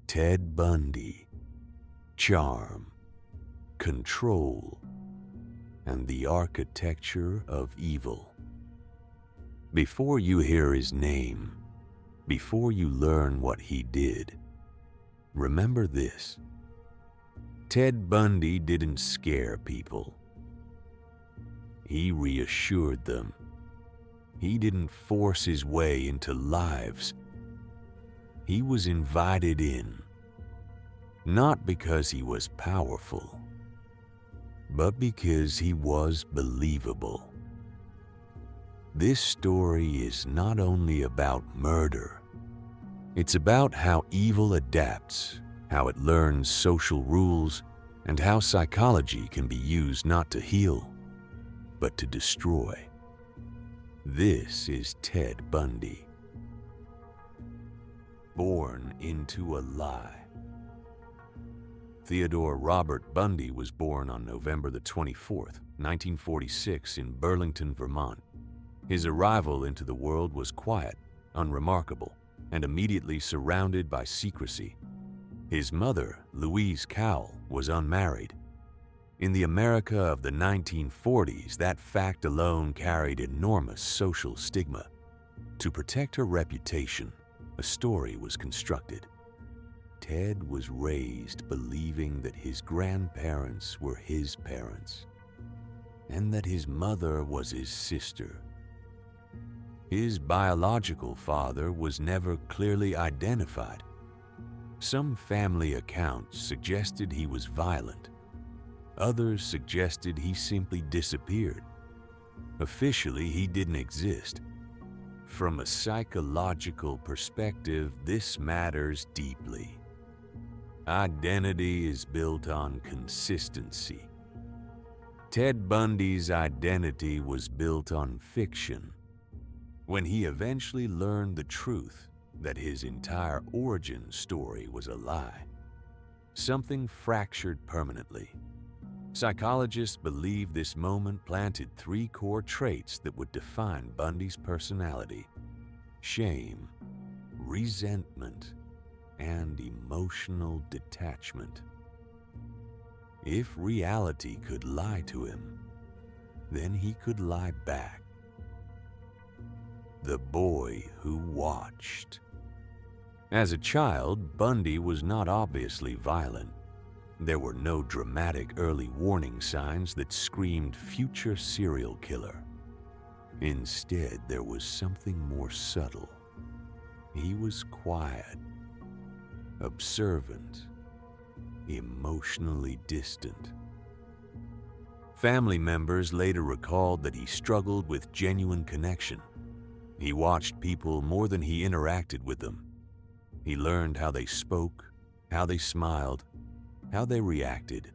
Ted Bundy, charm, control, and the architecture of evil. Before you hear his name, before you learn what he did, remember this: Ted Bundy didn't scare people. He reassured them. He didn't force his way into lives. He was invited in, not because he was powerful, but because he was believable. This story is not only about murder. It's about how evil adapts, how it learns social rules, and how psychology can be used not to heal, but to destroy. This is Ted Bundy. Born into a lie. Theodore Robert Bundy was born on November the 24th, 1946 in Burlington, Vermont. His arrival into the world was quiet, unremarkable, and immediately surrounded by secrecy. His mother, Louise Cowell, was unmarried. In the America of the 1940s, that fact alone carried enormous social stigma. To protect her reputation, a story was constructed. Ted was raised believing that his grandparents were his parents, and that his mother was his sister. His biological father was never clearly identified. Some family accounts suggested he was violent. Others suggested he simply disappeared. Officially, he didn't exist. From a psychological perspective, this matters deeply. Identity is built on consistency. Ted Bundy's identity was built on fiction. When he eventually learned the truth that his entire origin story was a lie, something fractured permanently. Psychologists believe this moment planted 3 core traits that would define Bundy's personality: shame, resentment, and emotional detachment. If reality could lie to him, then he could lie back. The boy who watched. As a child, Bundy was not obviously violent. There were no dramatic early warning signs that screamed future serial killer. Instead, there was something more subtle. He was quiet, observant, emotionally distant. Family members later recalled that he struggled with genuine connection. He watched people more than he interacted with them. He learned how they spoke, how they smiled, how they reacted,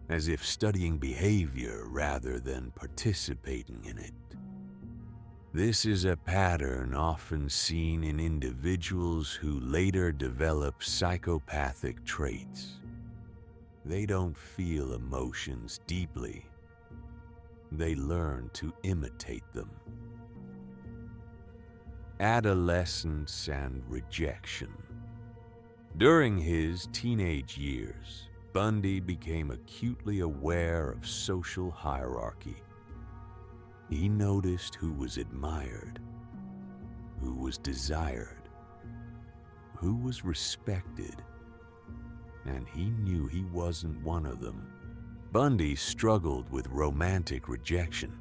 as if studying behavior rather than participating in it. This is a pattern often seen in individuals who later develop psychopathic traits. They don't feel emotions deeply. They learn to imitate them. Adolescence and rejection. During his teenage years, Bundy became acutely aware of social hierarchy. He noticed who was admired, who was desired, who was respected, and he knew he wasn't one of them. Bundy struggled with romantic rejection.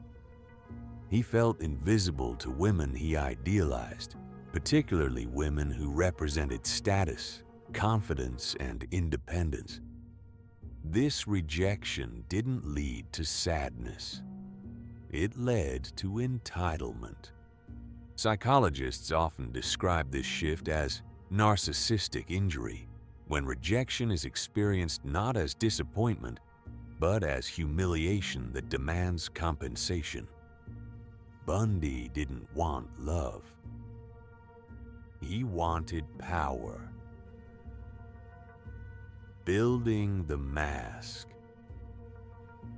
He felt invisible to women he idealized, particularly women who represented status, confidence, and independence. This rejection didn't lead to sadness. It led to entitlement. Psychologists often describe this shift as narcissistic injury, when rejection is experienced not as disappointment, but as humiliation that demands compensation. Bundy didn't want love. He wanted power. Building the mask.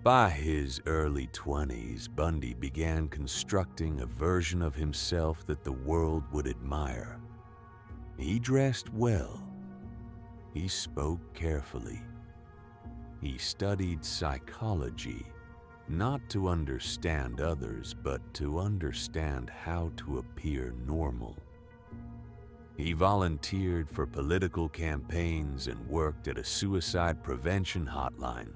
By his early 20s, Bundy began constructing a version of himself that the world would admire. He dressed well. He spoke carefully. He studied psychology, not to understand others, but to understand how to appear normal. He volunteered for political campaigns and worked at a suicide prevention hotline.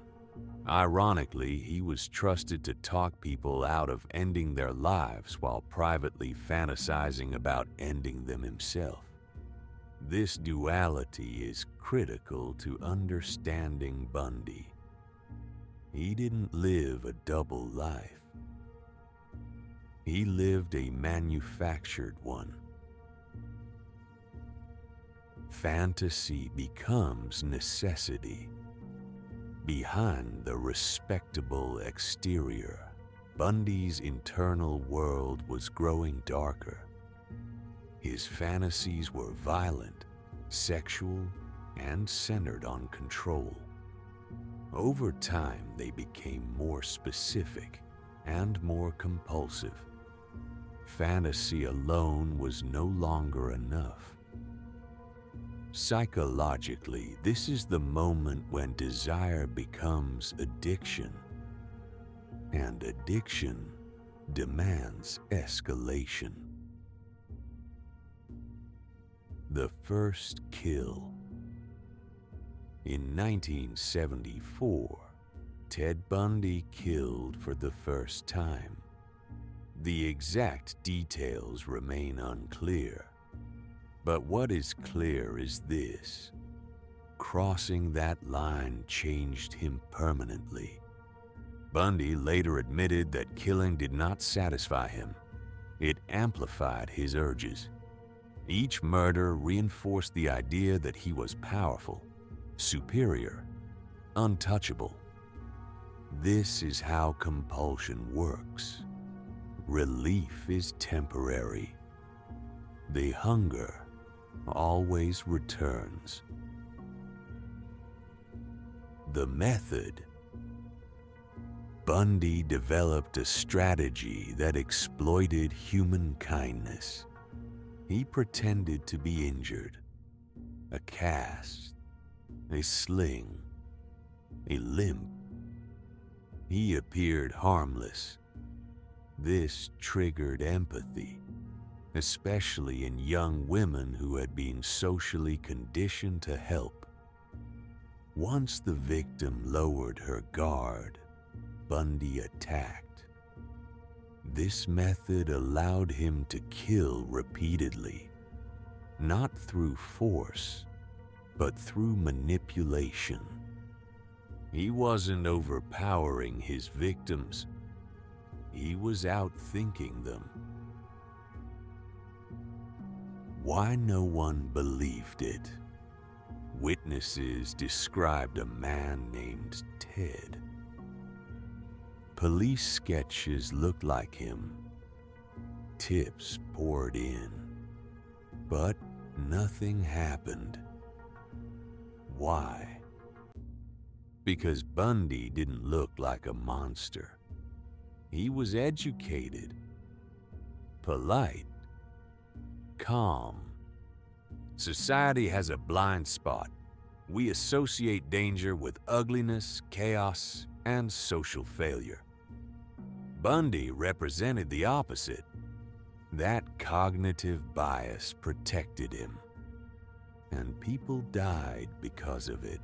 Ironically, he was trusted to talk people out of ending their lives while privately fantasizing about ending them himself. This duality is critical to understanding Bundy. He didn't live a double life. He lived a manufactured one. Fantasy becomes necessity. Behind the respectable exterior, Bundy's internal world was growing darker. His fantasies were violent, sexual, and centered on control. Over time, they became more specific and more compulsive. Fantasy alone was no longer enough. Psychologically, this is the moment when desire becomes addiction, and addiction demands escalation. The first kill. In 1974, Ted Bundy killed for the first time. The exact details remain unclear, but what is clear is this: crossing that line changed him permanently. Bundy later admitted that killing did not satisfy him. It amplified his urges. Each murder reinforced the idea that he was powerful, superior, untouchable. This is how compulsion works. Relief is temporary. The hunger always returns. The method. Bundy developed a strategy that exploited human kindness. He pretended to be injured. A cast, a sling, a limp. He appeared harmless. This triggered empathy, especially in young women who had been socially conditioned to help. Once the victim lowered her guard, Bundy attacked. This method allowed him to kill repeatedly, not through force, but through manipulation. He wasn't overpowering his victims. He was outthinking them. Why no one believed it? Witnesses described a man named Ted. Police sketches looked like him. Tips poured in, but nothing happened. Why? Because Bundy didn't look like a monster. He was educated, polite, calm. Society has a blind spot. We associate danger with ugliness, chaos, and social failure. Bundy represented the opposite. That cognitive bias protected him, and people died because of it.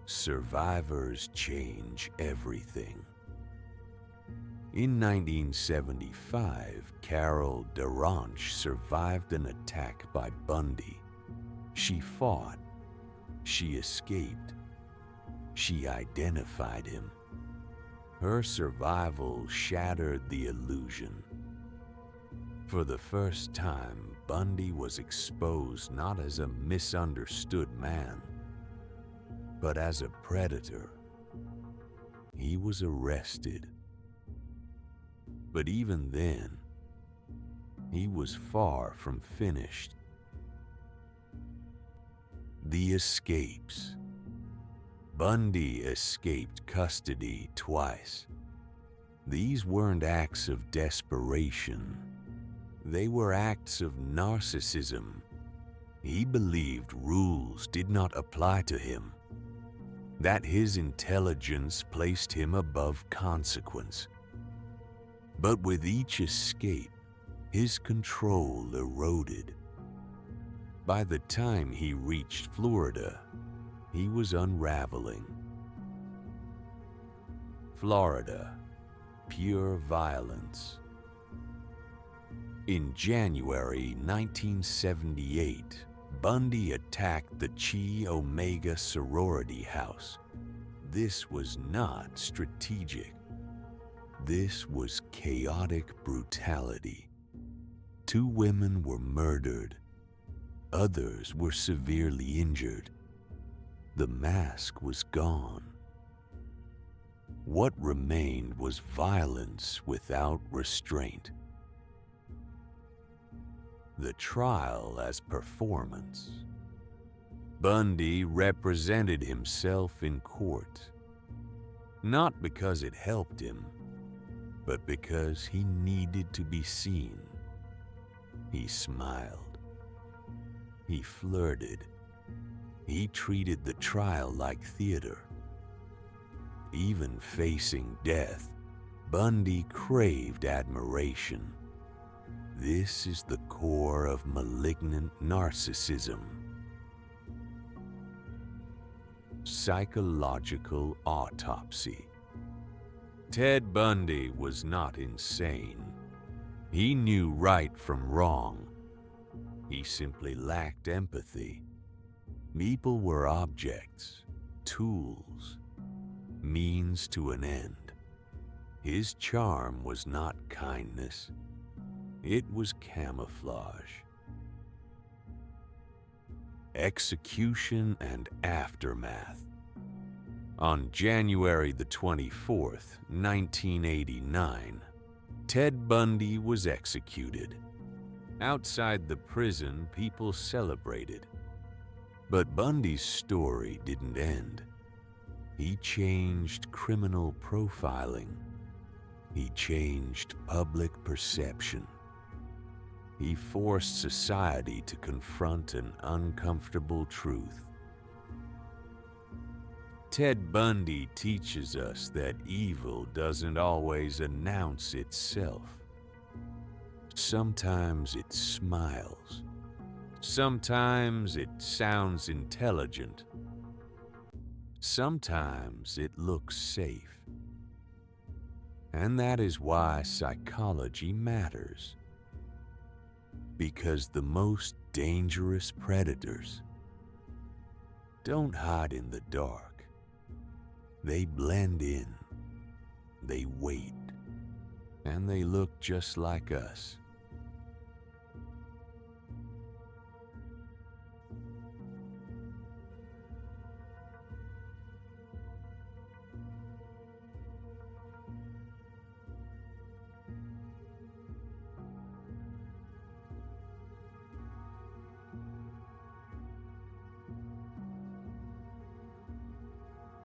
Survivors change everything. In 1975, Carol Durant survived an attack by Bundy. She fought. She escaped. She identified him. Her survival shattered the illusion. For the first time, Bundy was exposed not as a misunderstood man, but as a predator. He was arrested. But even then, he was far from finished. The escapes. Bundy escaped custody twice. These weren't acts of desperation. They were acts of narcissism. He believed rules did not apply to him, that his intelligence placed him above consequence. But with each escape, his control eroded. By the time he reached Florida, he was unraveling. Florida, pure violence. In January 1978, Bundy attacked the Chi Omega sorority house. This was not strategic. This was chaotic brutality. 2 women were murdered. Others were severely injured. The mask was gone. What remained was violence without restraint. The trial as performance. Bundy represented himself in court, not because it helped him, but because he needed to be seen. He smiled. He flirted. He treated the trial like theater. Even facing death, Bundy craved admiration. This is the core of malignant narcissism. Psychological autopsy. Ted Bundy was not insane. He knew right from wrong. He simply lacked empathy. People were objects, tools, means to an end. His charm was not kindness. It was camouflage. Execution and aftermath. On January the 24th, 1989, Ted Bundy was executed. Outside the prison, people celebrated. But Bundy's story didn't end. He changed criminal profiling. He changed public perception. He forced society to confront an uncomfortable truth. Ted Bundy teaches us that evil doesn't always announce itself. Sometimes it smiles. Sometimes it sounds intelligent. Sometimes it looks safe. And that is why psychology matters. Because the most dangerous predators don't hide in the dark. They blend in, they wait, and they look just like us.